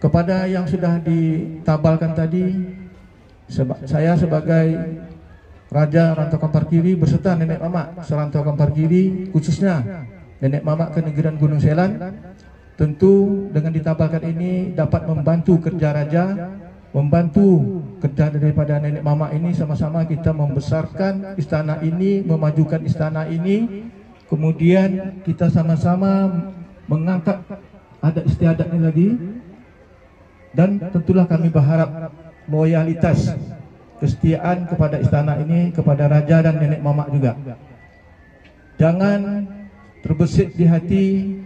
Kepada yang sudah ditabalkan tadi, saya sebagai Raja Rantau Kampar Kiri beserta nenek mamak serantau Kampar Kiri, khususnya nenek mamak Kenegirian Gunung Selan, tentu dengan ditabalkan ini dapat membantu kerja raja, membantu kerja daripada nenek mamak ini. Sama-sama kita membesarkan istana ini, memajukan istana ini, kemudian kita sama-sama mengangkat adat istiadat ini lagi. Dan tentulah kami berharap loyalitas, kesetiaan kepada istana ini, kepada raja dan nenek mamak juga. Jangan terbesit di hati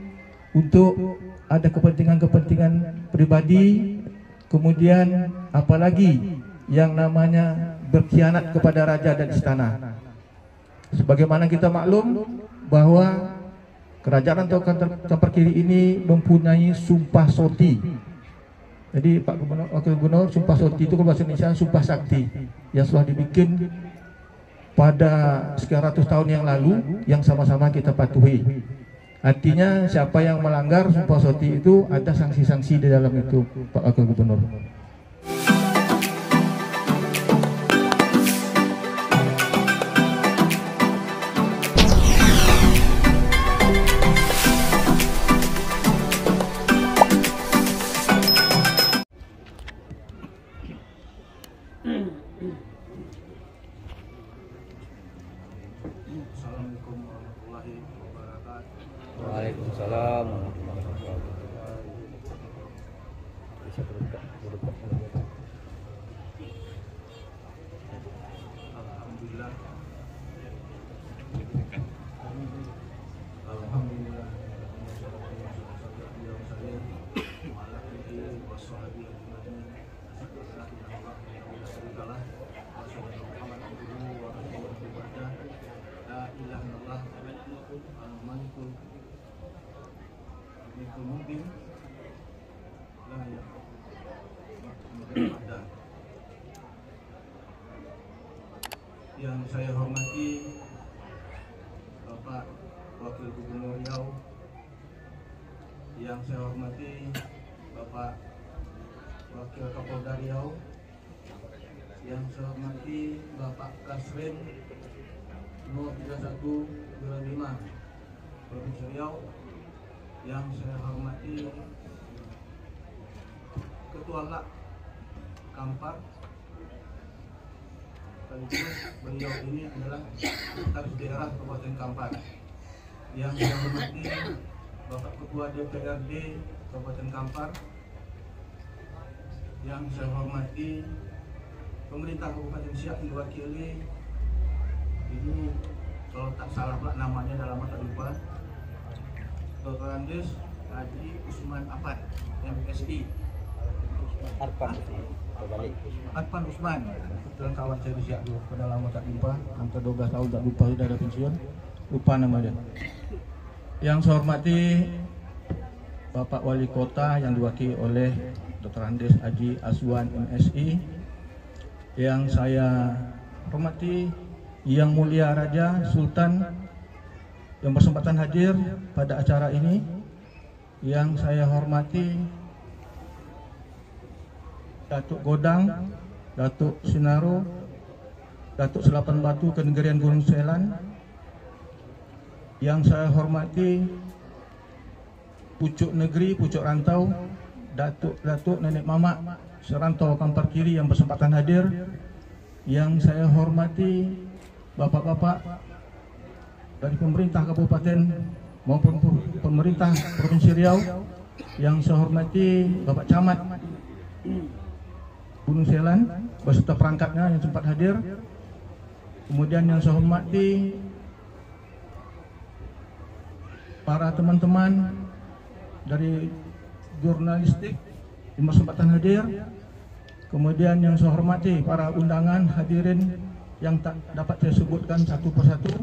untuk ada kepentingan-kepentingan pribadi, kemudian apalagi yang namanya berkhianat kepada raja dan istana. Sebagaimana kita maklum bahwa Kerajaan Rantau Kampar Kiri ini mempunyai sumpah soti. Jadi Pak Gubernur, Wakil Gubernur, sumpah soti itu kalau bahasa Indonesia sumpah sakti yang telah dibikin pada sekian ratus tahun yang lalu, yang sama-sama kita patuhi. Artinya siapa yang melanggar sumpah soti itu ada sanksi-sanksi di dalam itu, Pak Wakil Gubernur. Assalamualaikum warahmatullahi wabarakatuh. Waalaikumsalam warahmatullahi wabarakatuh. Bisa duduk. Alhamdulillah. Alhamdulillah. Yang saya hormati Bapak Wakil Gubernur Riau, yang saya hormati Bapak Wakil Kapolda Riau, yang saya hormati Bapak Kasrin nomor 3125 Provinsi Riau, yang saya hormati Ketua LAK Kampar. Sekaligus beliau ini adalah sekretaris daerah Kabupaten Kampar. Yang saya hormati Bapak Ketua DPRD Kabupaten Kampar. Yang saya hormati pemerintah Kabupaten Siak yang diwakili, ini kalau tak salah pula namanya dalam mata lupa, Dr. Andes Haji Usman Afat MSI. Arfan Usman, kebetulan kawan saya di Siak dulu, pada lama tak jumpa, hampir 12 tahun tak lupa, sudah ada pensiun, lupa nama dia. Yang saya hormati Bapak Wali Kota yang diwakili oleh Dr. Andes Haji Aswan MSI. Yang saya hormati Yang Mulia Raja Sultan yang bersempatan hadir pada acara ini. Yang saya hormati Datuk Godang, Datuk Sinaro, Datuk Selapan Batu Kenegirian Gunung Selan. Yang saya hormati Pucuk Negeri, Pucuk Rantau, Datuk Nenek Mamak serantau Kampar Kiri yang bersempatan hadir. Yang saya hormati Bapak-bapak dari pemerintah kabupaten maupun pemerintah Provinsi Riau. Yang saya hormati Bapak Camat Gunung Selan beserta perangkatnya yang sempat hadir. Kemudian yang saya hormati para teman-teman dari jurnalistik yang bersempatan hadir. Kemudian yang saya hormati para undangan hadirin yang tak dapat saya sebutkan satu persatu.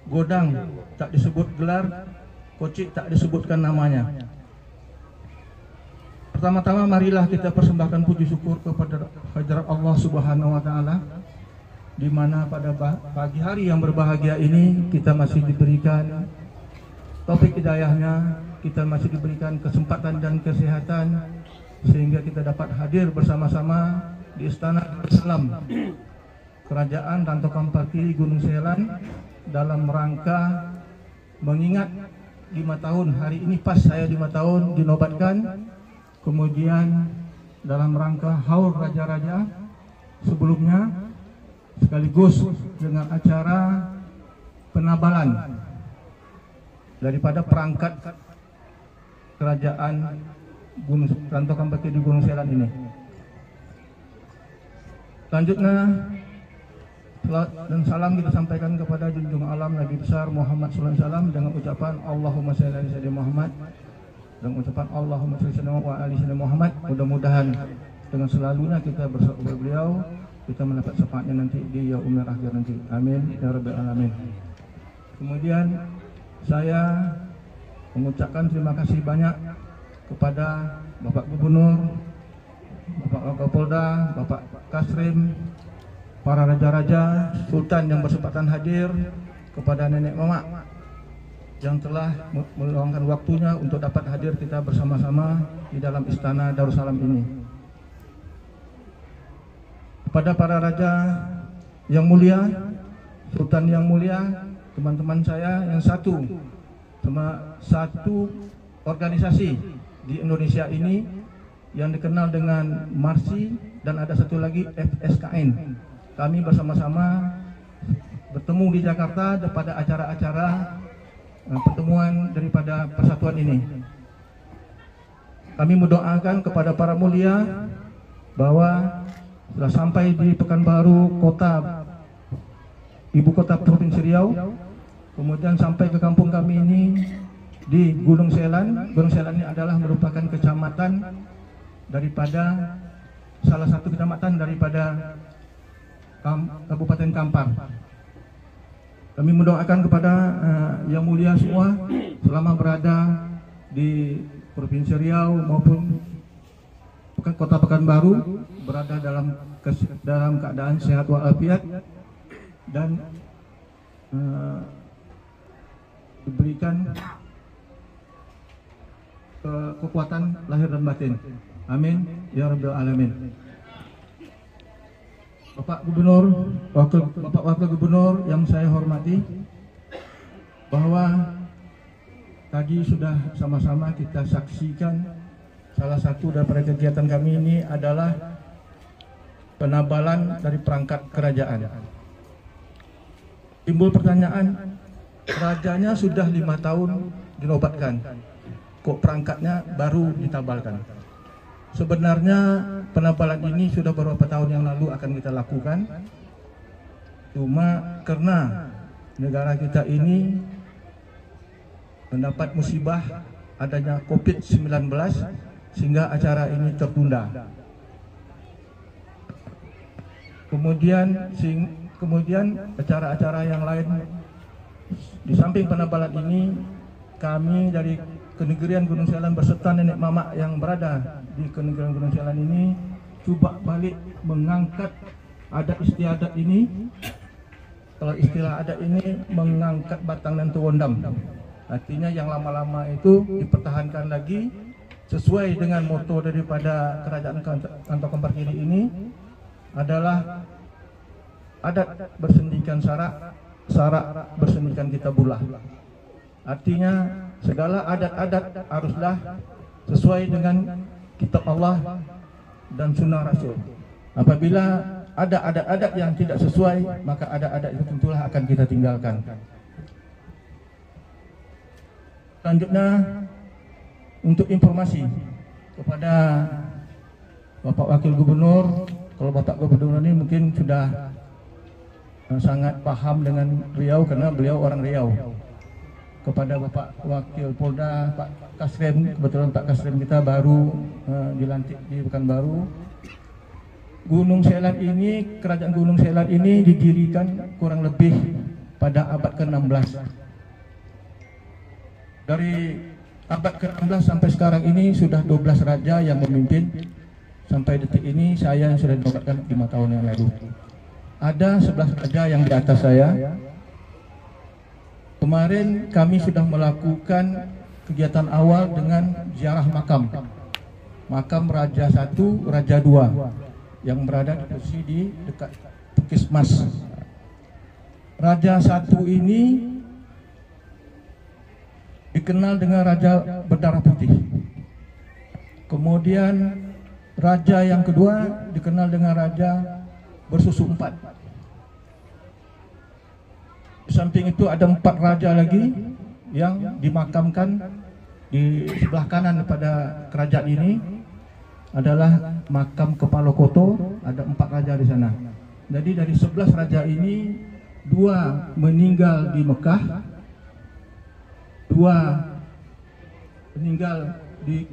Godang tak disebut gelar, Kocik tak disebutkan namanya. Pertama-tama marilah kita persembahkan puji syukur kepada hadirat Allah Subhanahu wa taala, di mana pada pagi hari yang berbahagia ini kita masih diberikan taufik hidayahnya, kita masih diberikan kesempatan dan kesehatan sehingga kita dapat hadir bersama-sama di Istana Darussalam Kerajaan Rantau Kamparkiri Gunung Selan dalam rangka mengingat 5 tahun. Hari ini pas saya 5 tahun dinobatkan. Kemudian dalam rangka haul raja-raja sebelumnya, sekaligus dengan acara penabalan daripada perangkat kerajaan Rantau Kamparkiri di Gunung Selan ini. Selanjutnya, salat dan salam kita sampaikan kepada junjungan alam Nabi besar Muhammad SAW dengan ucapan Allahumma shalli ala sayyidina Muhammad, dengan ucapan Allahumma shalli ala sayyidina Muhammad. Mudah-mudahan dengan selalunya kita bersama beliau, kita mendapat syafaatnya nanti di yaumil akhir nanti. Amin ya rabbal alamin. Kemudian saya mengucapkan terima kasih banyak kepada Bapak Gubernur, Bapak Kapolda, Bapak Kasrim, para raja-raja, sultan yang bersempatan hadir, kepada nenek mama yang telah meluangkan waktunya untuk dapat hadir kita bersama-sama di dalam Istana Darussalam ini. Kepada para raja yang mulia, sultan yang mulia, teman-teman saya yang satu organisasi di Indonesia ini yang dikenal dengan Marsi, dan ada satu lagi FSKN. Kami bersama-sama bertemu di Jakarta pada acara-acara pertemuan daripada persatuan ini. Kami mendoakan kepada para mulia bahwa setelah sampai di Pekanbaru, ibu kota Provinsi Riau, kemudian sampai ke kampung kami ini di Gunung Selan. Gunung Selan ini adalah merupakan kecamatan daripada salah satu kecamatan daripada Kabupaten Kampar. Kami mendoakan kepada yang mulia semua selama berada di Provinsi Riau maupun Kota Pekanbaru berada dalam keadaan sehat walafiat dan diberikan kekuatan lahir dan batin. Amin ya rabbal alamin. Bapak Gubernur, Bapak Wakil Gubernur yang saya hormati, bahwa tadi sudah sama-sama kita saksikan salah satu daripada kegiatan kami ini adalah penabalan dari perangkat kerajaan. Timbul pertanyaan, rajanya sudah 5 tahun dinobatkan, kok perangkatnya baru ditabalkan? Sebenarnya penabalan ini sudah beberapa tahun yang lalu akan kita lakukan, cuma karena negara kita ini mendapat musibah adanya COVID-19 sehingga acara ini tertunda. Kemudian acara-acara yang lain di samping penabalan ini, kami dari Kenegerian Gunung Selan beserta nenek mama yang berada di Kenegerian Gunung Selan ini coba balik mengangkat adat istiadat ini. Kalau istilah adat ini mengangkat batang dan tuwondam, artinya yang lama-lama itu dipertahankan lagi sesuai dengan moto daripada Kerajaan Rantau Kamparkiri ini adalah adat bersendikan sarak, sarak bersendikan kitabullah. Artinya segala adat-adat haruslah sesuai dengan kitab Allah dan sunnah Rasul. Apabila ada adat-adat yang tidak sesuai, maka adat-adat itu tentulah akan kita tinggalkan. Selanjutnya, untuk informasi kepada Bapak Wakil Gubernur, kalau Bapak Gubernur ini mungkin sudah sangat paham dengan Riau karena beliau orang Riau. Kepada Bapak Wakil Polda, Pak Kasrim, kebetulan Pak Kasrim kita baru dilantik di Pekanbaru. Gunung Selan ini, Kerajaan Gunung Selan ini didirikan kurang lebih pada abad ke-16. Dari abad ke-16 sampai sekarang ini sudah 12 raja yang memimpin. Sampai detik ini saya yang sudah dinobatkan 5 tahun yang lalu. Ada 11 raja yang di atas saya. Kemarin kami sudah melakukan kegiatan awal dengan ziarah makam. makam Raja 1, Raja 2 yang berada di posisi di dekat Puskesmas. Raja 1 ini dikenal dengan raja berdarah putih. Kemudian raja yang kedua dikenal dengan raja bersusu 4. Di samping itu ada 4 raja lagi yang dimakamkan di sebelah kanan pada kerajaan ini adalah makam Kepala Koto. Ada 4 raja di sana. Jadi dari 11 raja ini 2 meninggal di Mekah, 2 meninggal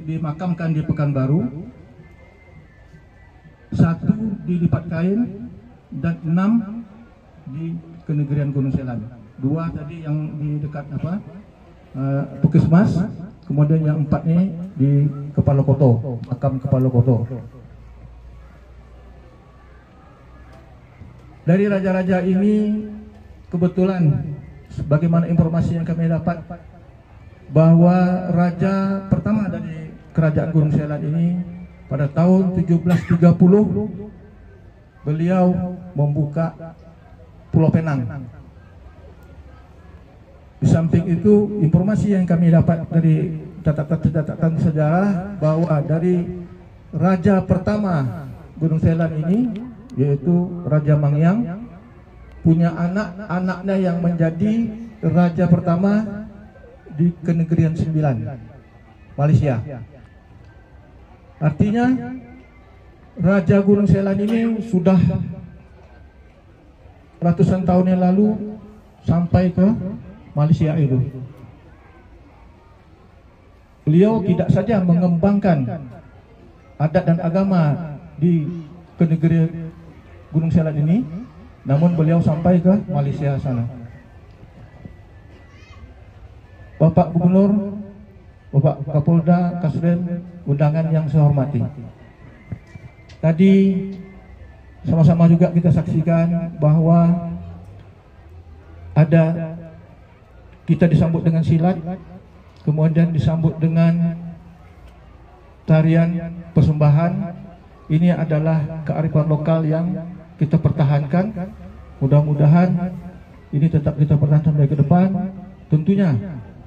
dimakamkan di Pekanbaru, 1 di Lipat Kain, dan 6 di Kenegerian Gunung Selan. 2 tadi yang di dekat Puskesmas, kemudian yang 4 ini di Kepala Koto, makam Kepala Koto. Dari raja-raja ini kebetulan sebagaimana informasi yang kami dapat bahwa raja pertama dari Kerajaan Gunung Selan ini pada tahun 1730 beliau membuka Pulau Penang. Di samping itu informasi yang kami dapat dari catatan sejarah bahwa dari raja pertama Gunung Selan ini yaitu Raja Mangyang punya anaknya yang menjadi raja pertama di Kenegerian 9 Malaysia. Artinya Raja Gunung Selan ini sudah ratusan tahun yang lalu sampai ke Malaysia itu. Beliau tidak saja mengembangkan adat dan agama di Kenegerian Gunung Selan ini, namun beliau sampai ke Malaysia sana. Bapak Gubernur, Bapak Kapolda, Kasren, undangan yang saya hormati. Tadi sama-sama juga kita saksikan bahwa kita disambut dengan silat, kemudian disambut dengan tarian persembahan. Ini adalah kearifan lokal yang kita pertahankan. Mudah-mudahan ini tetap kita pertahankan sampai ke depan. Tentunya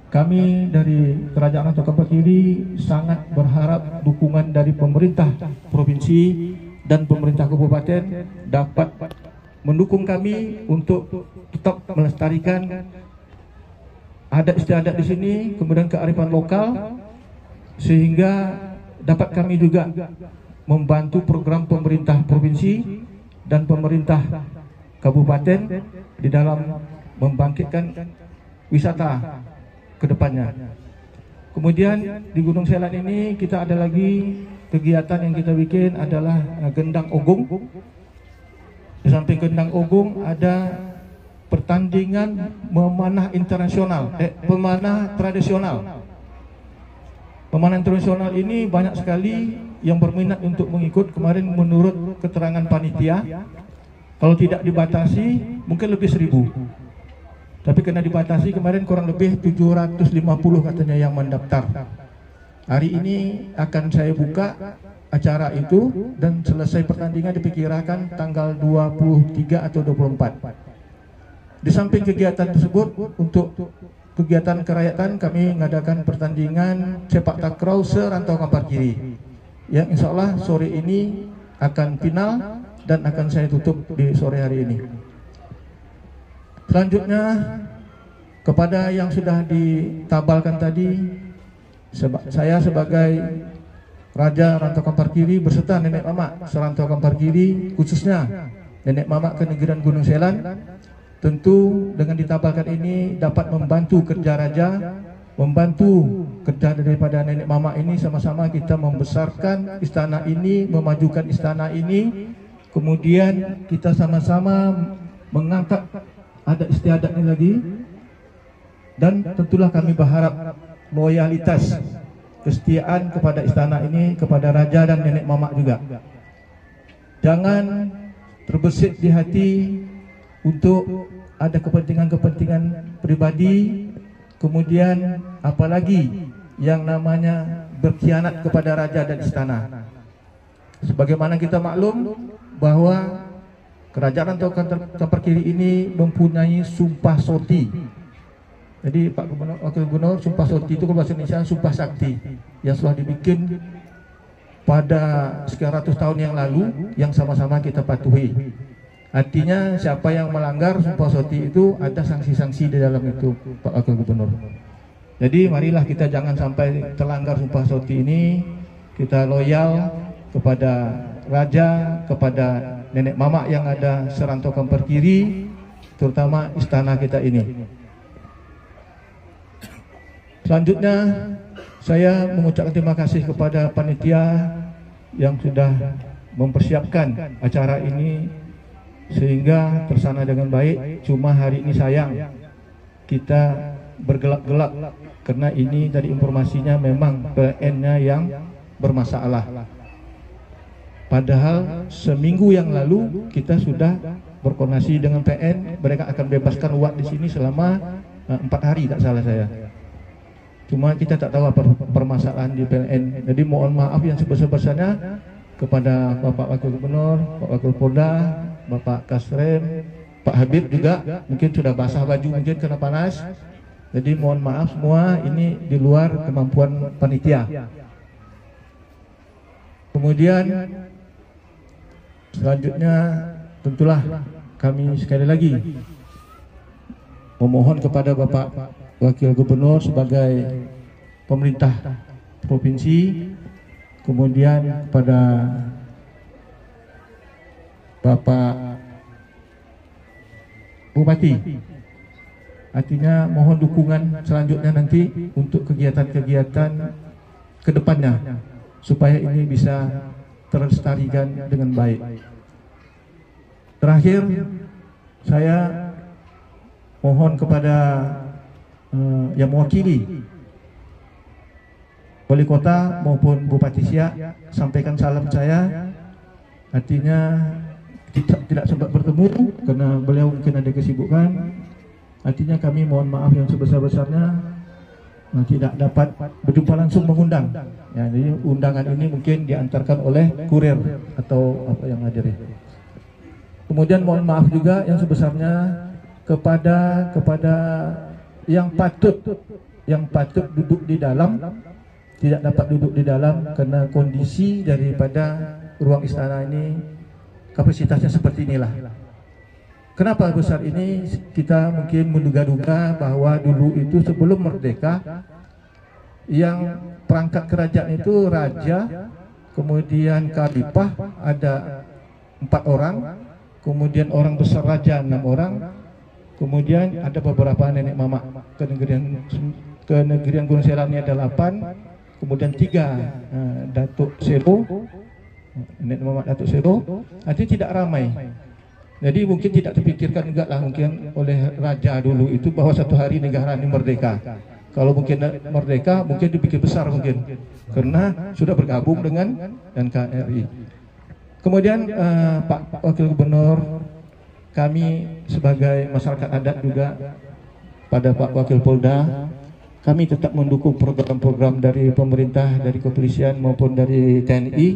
kami dari Kerajaan Rantau Kampar Kiri sangat berharap dukungan dari pemerintah provinsi dan pemerintah kabupaten dapat mendukung kami untuk tetap melestarikan adat istiadat di sini, kemudian kearifan lokal, sehingga dapat kami juga membantu program pemerintah provinsi dan pemerintah kabupaten di dalam membangkitkan wisata ke depannya. Kemudian di Gunung Selan ini kita ada lagi kegiatan yang kita bikin adalah Gendang Ogung. Di samping Gendang Ogung ada pertandingan memanah internasional, pemanah tradisional. Pemanah tradisional ini banyak sekali yang berminat untuk mengikut. Kemarin menurut keterangan panitia, kalau tidak dibatasi mungkin lebih 1000. Tapi kena dibatasi kemarin kurang lebih 750 katanya yang mendaftar. Hari ini akan saya buka acara itu dan selesai pertandingan diperkirakan tanggal 23 atau 24. Di samping kegiatan tersebut, untuk kegiatan kerakyatan kami mengadakan pertandingan sepak takraw serantau Kampar Kiri yang insya Allah sore ini akan final dan akan saya tutup di sore hari ini. Selanjutnya kepada yang sudah ditabalkan tadi, saya sebagai Raja Rantau Kampar Kiri beserta nenek mama serantau Kampar Kiri, khususnya nenek mama Kenegerian Gunung Selan, tentu dengan ditabalkan ini dapat membantu kerja raja, membantu kerja daripada nenek mama ini. Sama-sama kita membesarkan istana ini, memajukan istana ini, kemudian kita sama-sama mengangkat adat istiadat ini lagi, dan tentulah kami berharap loyalitas, kesetiaan kepada istana ini, kepada raja dan nenek mama juga. Jangan terbesit di hati untuk ada kepentingan-kepentingan pribadi, kemudian apalagi yang namanya berkhianat kepada raja dan istana. Sebagaimana kita maklum bahwa Kerajaan Rantau Kampar Kiri ini mempunyai sumpah soti. Jadi Pak Gubernur, Wakil Gubernur, sumpah soti itu kalau bahasa Indonesia sumpah sakti yang telah dibikin pada sekian ratus tahun yang lalu, yang sama-sama kita patuhi. Artinya siapa yang melanggar sumpah soti itu ada sanksi-sanksi di dalam itu, Pak Wakil Gubernur. Jadi marilah kita jangan sampai terlanggar sumpah soti ini. Kita loyal kepada raja, kepada nenek mama yang ada serantau Kampar Kiri, terutama istana kita ini. Selanjutnya saya mengucapkan terima kasih kepada panitia yang sudah mempersiapkan acara ini sehingga terlaksana dengan baik. Cuma hari ini sayang kita bergelak-gelak karena ini dari informasinya memang PN-nya yang bermasalah. Padahal seminggu yang lalu kita sudah berkoordinasi dengan PN, mereka akan bebaskan Wak di sini selama 4 hari, tak salah saya. Cuma kita tak tahu apa permasalahan di PLN. Jadi mohon maaf yang sebesar-besarnya kepada Bapak Wakil Gubernur, Pak Wakil Polda, Bapak Kasrem, Pak Habib juga mungkin sudah basah baju mungkin karena panas. Jadi mohon maaf semua, ini di luar kemampuan panitia. Kemudian selanjutnya tentulah kami sekali lagi memohon kepada Bapak Wakil Gubernur sebagai pemerintah provinsi, kemudian kepada Bapak Bupati, artinya mohon dukungan selanjutnya nanti untuk kegiatan-kegiatan ke depannya supaya ini bisa terlestarikan dengan baik. Terakhir, saya mohon kepada yang mewakili Wali Kota maupun Bupati Siak, sampaikan salam saya. Artinya tidak sempat bertemu karena beliau mungkin ada kesibukan. Artinya kami mohon maaf yang sebesar-besarnya tidak dapat berjumpa langsung mengundang. Ya, jadi undangan ini mungkin diantarkan oleh kurir atau apa yang hadir. Kemudian mohon maaf juga yang sebesarnya kepada yang patut duduk di dalam tidak dapat duduk di dalam karena kondisi daripada ruang istana ini kapasitasnya seperti inilah. Kenapa besar ini? Kita mungkin menduga-duga bahwa dulu itu sebelum merdeka yang perangkat kerajaan itu raja, kemudian khalifah ada 4 orang, kemudian orang besar raja 6 orang, kemudian ada beberapa nenek mama. Kenegerian Gunung Seram-nya ada 8, kemudian 3 Datuk Sebo, nenek mama Datuk Sebo. Artinya tidak ramai. Jadi mungkin tidak terpikirkan juga lah mungkin oleh raja dulu itu bahwa satu hari negara ini merdeka. Kalau mungkin merdeka mungkin dipikir besar mungkin karena sudah bergabung dengan NKRI. Kemudian Pak Wakil Gubernur, kami sebagai masyarakat adat juga pada Pak Wakil Polda, kami tetap mendukung program-program dari pemerintah, dari kepolisian maupun dari TNI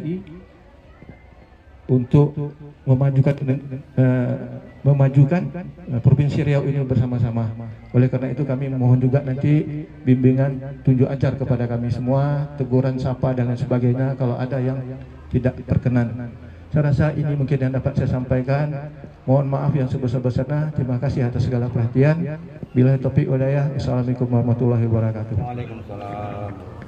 untuk memajukan Provinsi Riau ini bersama-sama. Oleh karena itu kami mohon juga nanti bimbingan tunjuk ajar kepada kami semua, teguran sapa dan lain sebagainya kalau ada yang tidak berkenan. Saya rasa ini mungkin yang dapat saya sampaikan. Mohon maaf yang sebesar-besarnya. Terima kasih atas segala perhatian. Billahi taufiq wal hidayah. Assalamualaikum warahmatullahi wabarakatuh. Waalaikumsalam.